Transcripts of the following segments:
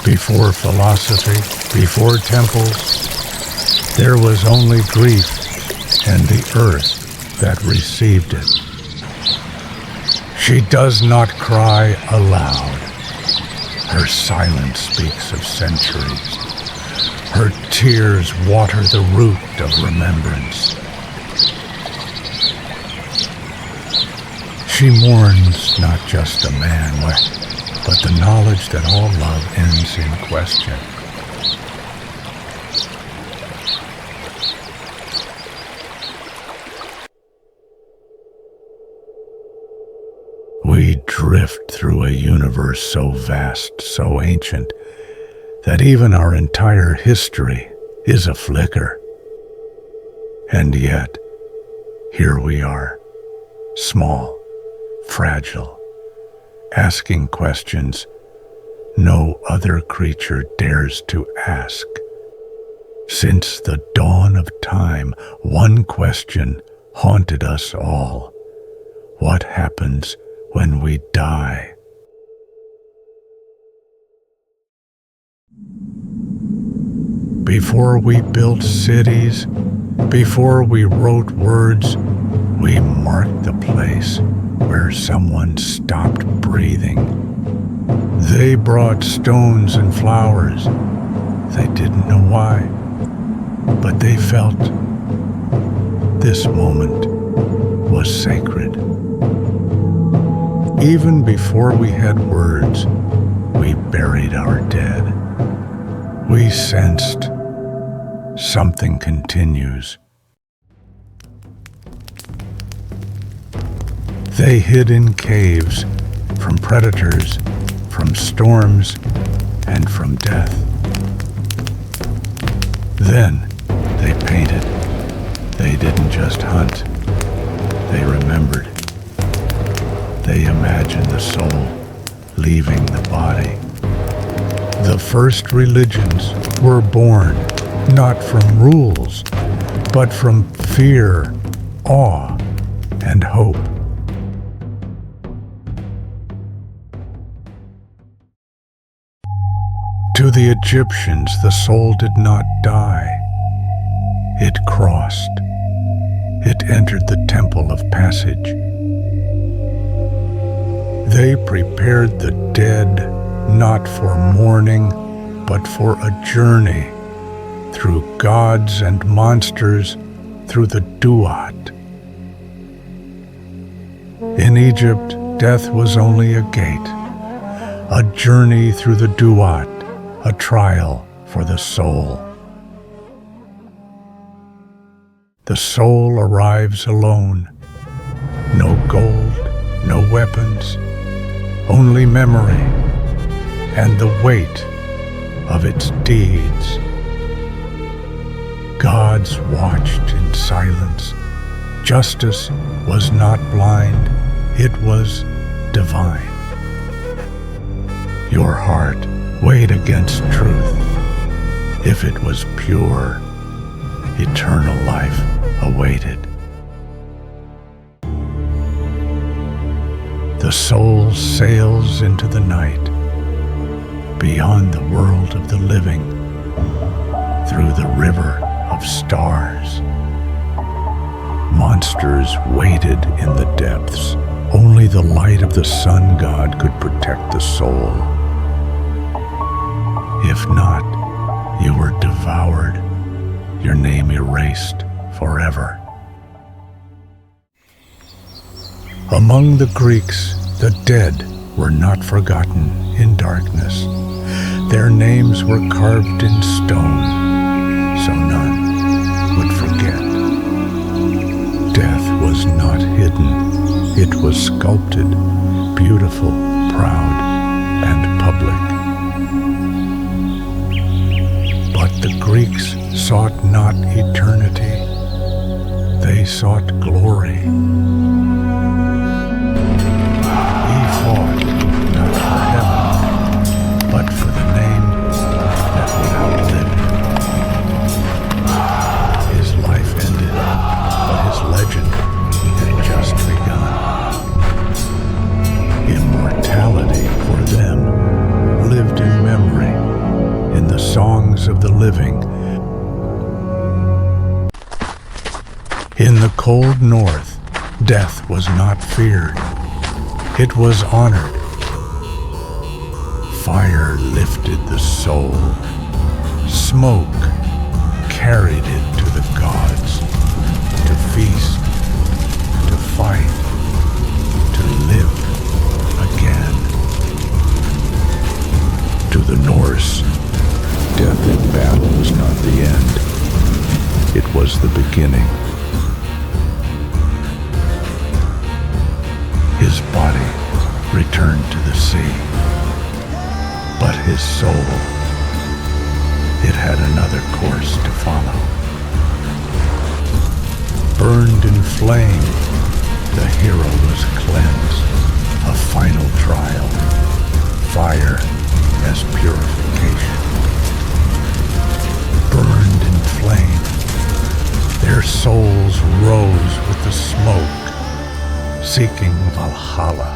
Before philosophy, before temples, there was only grief and the earth that received it. She does not cry aloud. Her silence speaks of centuries. Her tears water the root of remembrance. She mourns not just a man, but the knowledge that all love ends in question. We drift through a universe so vast, so ancient, that even our entire history is a flicker. And yet, here we are, small, fragile, asking questions no other creature dares to ask. Since the dawn of time, one question haunted us all. What happens when we die? Before we built cities, before we wrote words, we marked the place where someone stopped breathing. They brought stones and flowers. They didn't know why, but they felt this moment was sacred. Even before we had words, we buried our dead. We sensed something continues. They hid in caves from predators, from storms, and from death. Then they painted. They didn't just hunt. They remembered. They imagined the soul leaving the body. The first religions were born not from rules, but from fear, awe, and hope. To the Egyptians, the soul did not die. It crossed. It entered the temple of passage. They prepared the dead not for mourning, but for a journey through gods and monsters, through the Duat. In Egypt, death was only a gate, a journey through the Duat, a trial for the soul. The soul arrives alone. No gold, no weapons, only memory and the weight of its deeds. Gods watched in silence. Justice was not blind, it was divine. Your heart weighed against truth. If it was pure, eternal life awaited. The soul sails into the night, beyond the world of the living, through the river of stars. Monsters waited in the depths. Only the light of the sun god could protect the soul. If not, you were devoured, your name erased forever. Among the Greeks, the dead were not forgotten in darkness. Their names were carved in stone, so none would forget. Death was not hidden. It was sculpted, beautiful, proud, and public. But the Greeks sought not eternity. They sought glory. He fought not for heaven, but for the name that would outlive him. His life ended, but his legend had just begun. Immortality for them lived in memory. living. In the cold north, death was not feared. It was honored. Fire lifted the soul. Smoke carried it to the gods, to feast, to fight, to live again. To the Norse, death in battle was not the end. It was the beginning. His body returned to the sea, but his soul, it had another course to follow. Burned in flame, the hero was cleansed. A final trial, fire as purification. Burned in flame, their souls rose with the smoke, seeking Valhalla.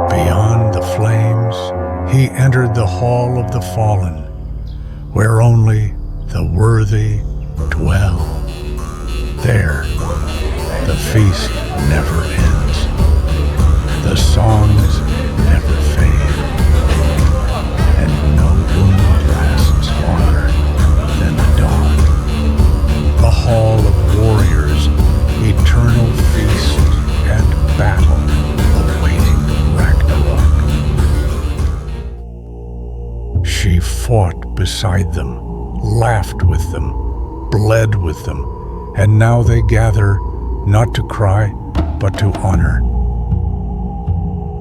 Beyond the flames, he entered the Hall of the Fallen, where only the worthy dwell. There, the feast never ends. The songs never fade, and no wound lasts longer than the dawn. The Hall of Warriors, eternal feast and battle awaiting Ragnarok. She fought beside them, laughed with them, bled with them, and now they gather not to cry, but to honor.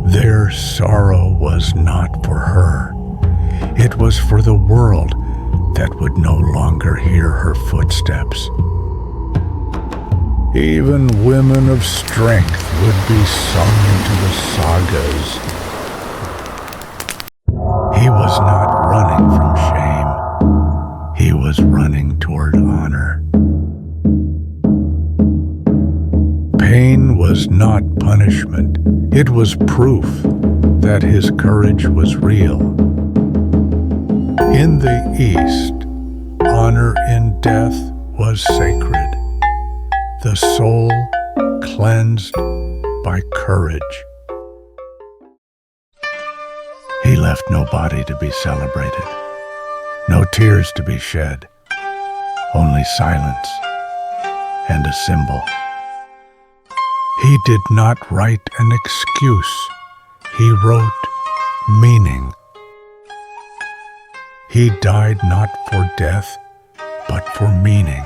Their sorrow was not for her. It was for the world that would no longer hear her footsteps. Even women of strength would be sung into the sagas. He was not running from shame. He was running toward honor. Pain was not punishment. It was proof that his courage was real. In the East, honor in death was sacred. The soul cleansed by courage. He left no body to be celebrated, no tears to be shed, only silence and a symbol. He did not write an excuse. He wrote meaning. He died not for death, but for meaning.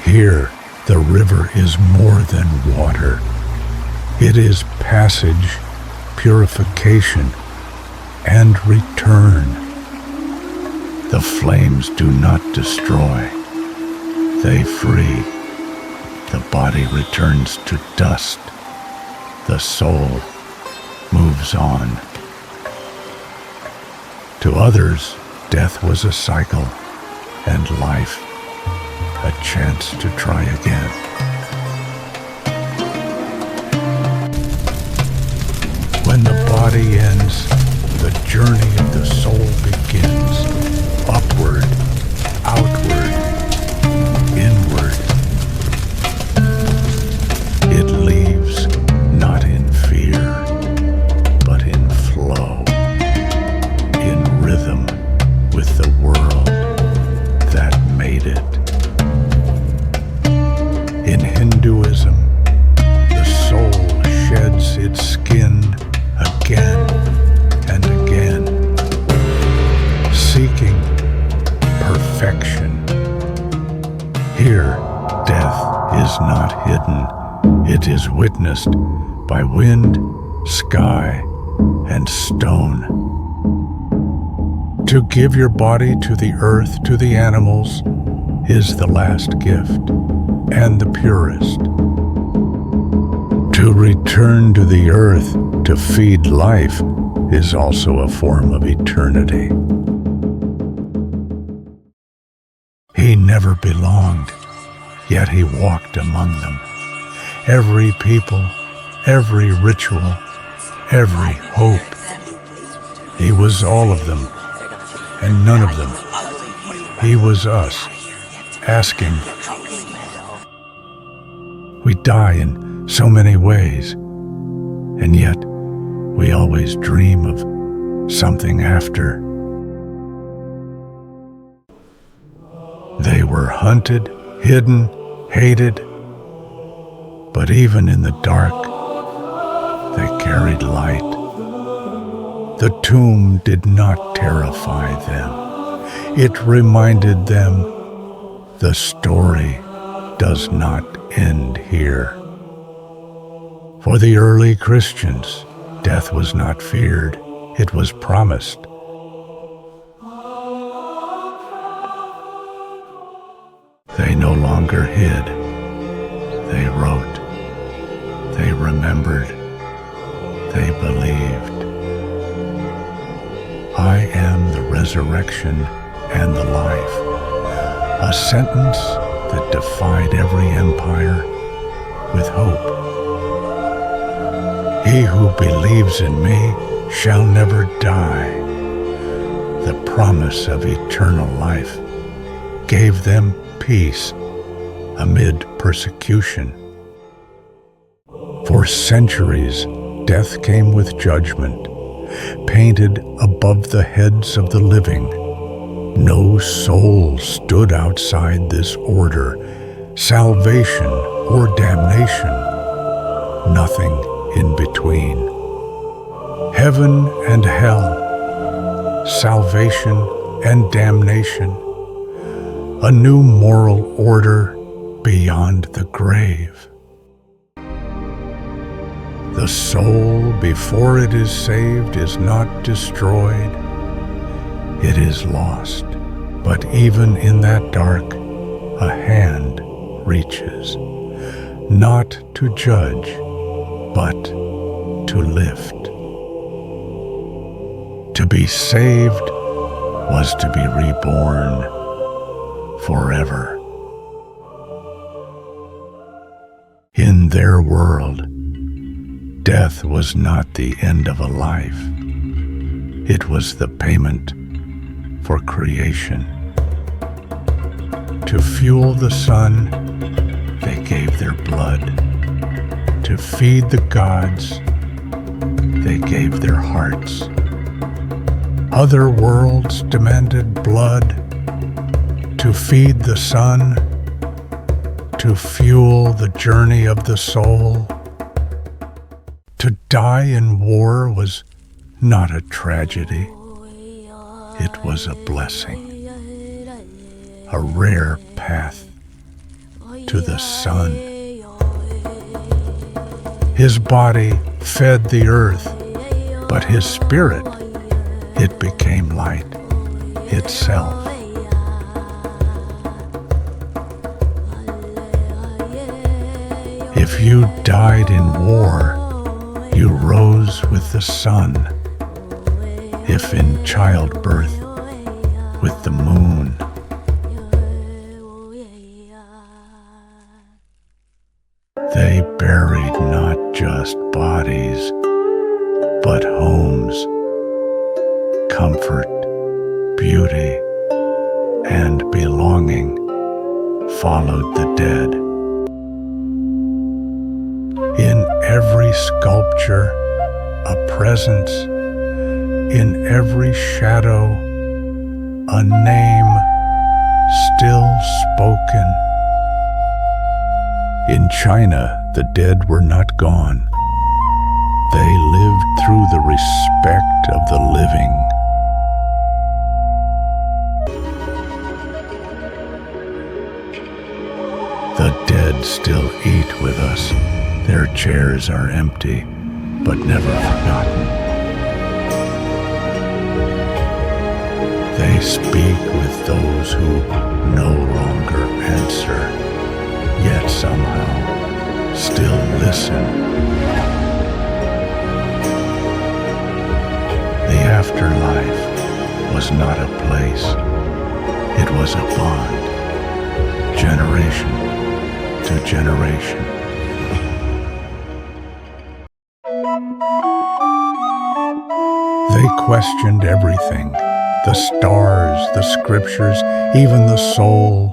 Here, the river is more than water. It is passage, purification, and return. The flames do not destroy. They free. The body returns to dust. The soul moves on. To others, death was a cycle, and life a chance to try again. When the body ends, the journey of the soul begins. Upward, outward, inward. It leaves not in fear, but in flow, in rhythm with the world that made it. In Hinduism, the soul sheds its skin again and again, seeking perfection. Here, death is not hidden. It is witnessed by wind, sky, and stone. To give your body to the earth, to the animals, is the last gift and the purest. To return to the earth to feed life is also a form of eternity. He never belonged, yet he walked among them. Every people, every ritual, every hope. He was all of them, and none of them. He was us, asking. We die in so many ways, and yet we always dream of something after. They were hunted, hidden, hated, but even in the dark, they carried light. The tomb did not terrify them. It reminded them the story does not end here. For the early Christians, death was not feared, it was promised. They no longer hid. They wrote. They remembered. They believed. I am the resurrection and the life. A sentence that defied every empire with hope. He who believes in me shall never die. The promise of eternal life gave them peace amid persecution. For centuries, death came with judgment, painted above the heads of the living. No soul stood outside this order, salvation or damnation, nothing in between. Heaven and hell, salvation and damnation, a new moral order beyond the grave. The soul, before it is saved, is not destroyed. It is lost. But even in that dark, a hand reaches, not to judge, but to lift. To be saved was to be reborn forever. In their world, death was not the end of a life. It was the payment for creation. To fuel the sun, they gave their blood. To feed the gods, they gave their hearts. Other worlds demanded blood. To feed the sun, to fuel the journey of the soul. To die in war was not a tragedy. It was a blessing, a rare path to the sun. His body fed the earth, but his spirit, it became light itself. If you died in war, you rose with the sun. If in childbirth, with the moon. They buried not just bodies, but homes, comfort, beauty, and belonging followed the dead. In every sculpture, a presence. In every shadow, a name still spoken. In China, the dead were not gone. They lived through the respect of the living. The dead still eat with us. Their chairs are empty, but never forgotten. They speak with those who no longer answer, yet somehow still listen. The afterlife was not a place, it was a bond, generation to generation. They questioned everything, the stars, the scriptures, even the soul.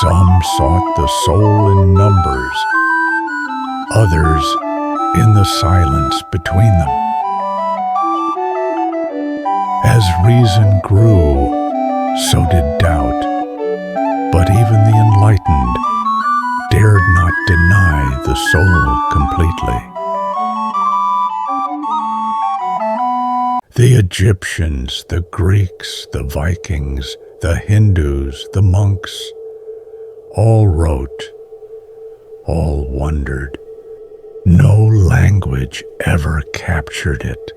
Some sought the soul in numbers, others in the silence between them. As reason grew, so did doubt, but even the enlightened dared not deny the soul completely. The Egyptians, the Greeks, the Vikings, the Hindus, the monks, all wrote, all wondered. No language ever captured it.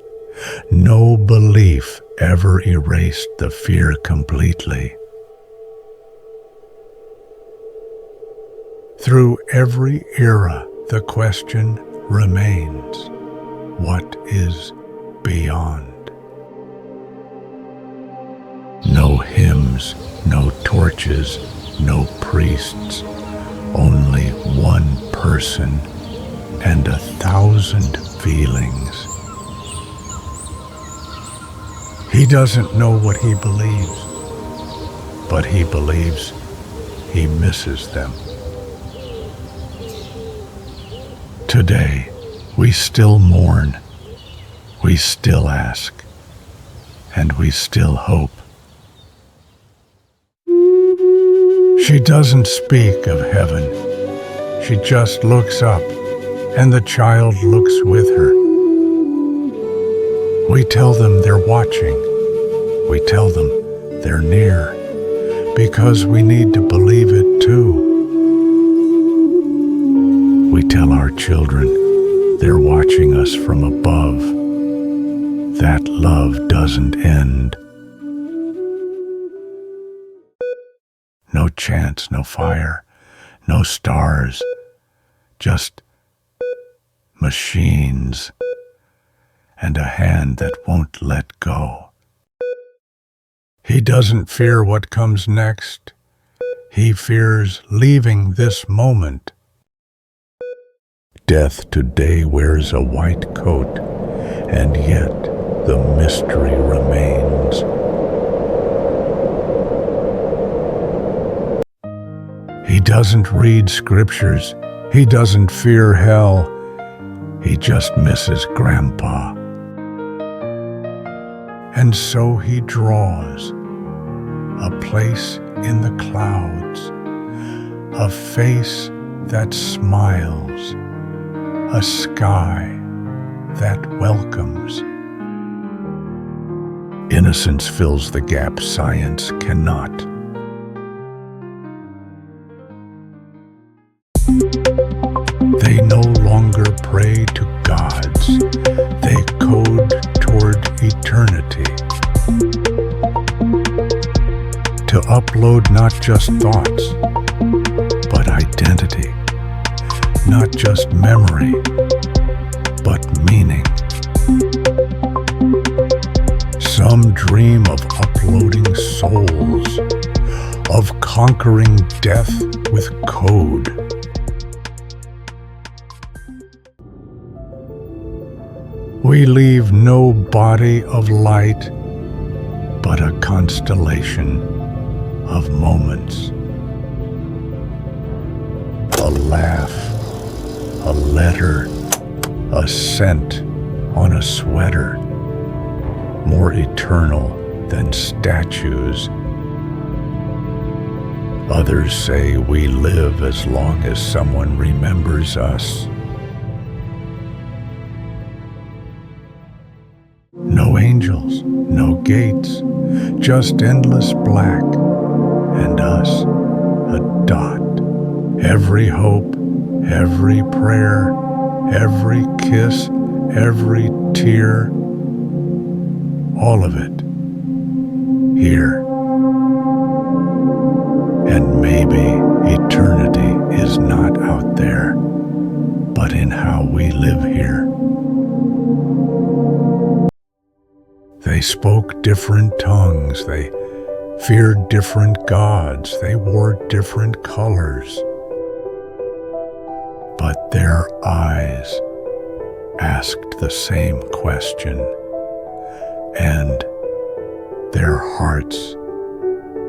No belief ever erased the fear completely. Through every era, the question remains, what is beyond? No hymns, no torches, no priests, only one person and 1,000 feelings. He doesn't know what he believes, but he believes he misses them. Today, we still mourn, we still ask, and we still hope. She doesn't speak of heaven. She just looks up, and the child looks with her. We tell them they're watching. We tell them they're near, because we need to believe it too. We tell our children they're watching us from above. That love doesn't end. No chants, no fire, no stars, just machines and a hand that won't let go. He doesn't fear what comes next. He fears leaving this moment. Death today wears a white coat, and yet the mystery remains. He doesn't read scriptures. He doesn't fear hell. He just misses Grandpa. And so he draws a place in the clouds, a face that smiles, a sky that welcomes. Innocence fills the gap science cannot. They no longer pray to gods. They code toward eternity. To upload not just thoughts, but identity. Not just memory, but meaning. Some dream of uploading souls, of conquering death with code. We leave no body of light, but a constellation of moments. A laugh, a letter, a scent on a sweater, more eternal than statues. Others say we live as long as someone remembers us. No angels, no gates, just endless black, and us, a dot. Every hope, every prayer, every kiss, every tear, all of it, here. And maybe eternity is not out there, but in how we live here. They spoke different tongues, they feared different gods, they wore different colors. But their eyes, asked the same question, and their hearts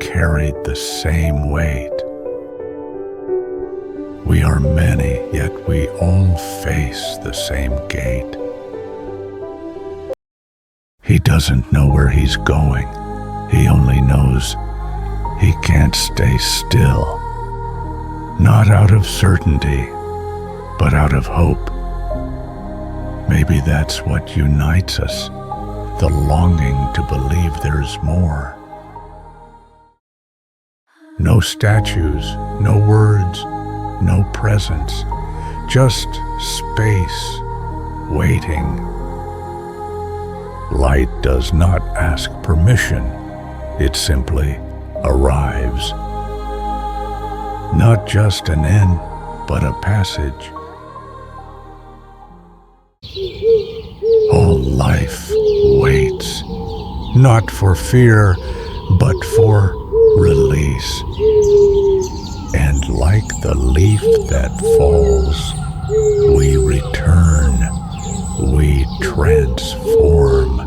carried the same weight. We are many, yet we all face the same gate. He doesn't know where he's going. He only knows he can't stay still. Not out of certainty, but out of hope. Maybe that's what unites us, the longing to believe there's more. No statues, no words, no presence, just space, waiting. Light does not ask permission, it simply arrives. Not just an end, but a passage. All life waits, not for fear, but for release. And like the leaf that falls, we return, we transform.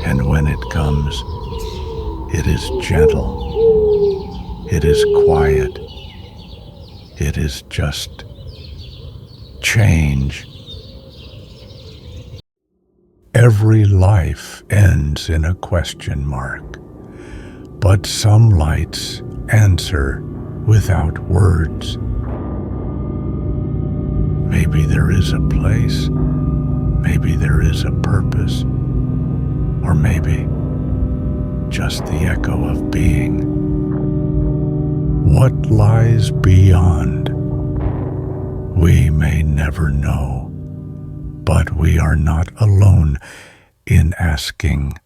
And when it comes, it is gentle, it is quiet, it is just change. Every life ends in a question mark, but some lights answer without words. Maybe there is a place, maybe there is a purpose, or maybe just the echo of being. What lies beyond, we may never know, but we are not alone in asking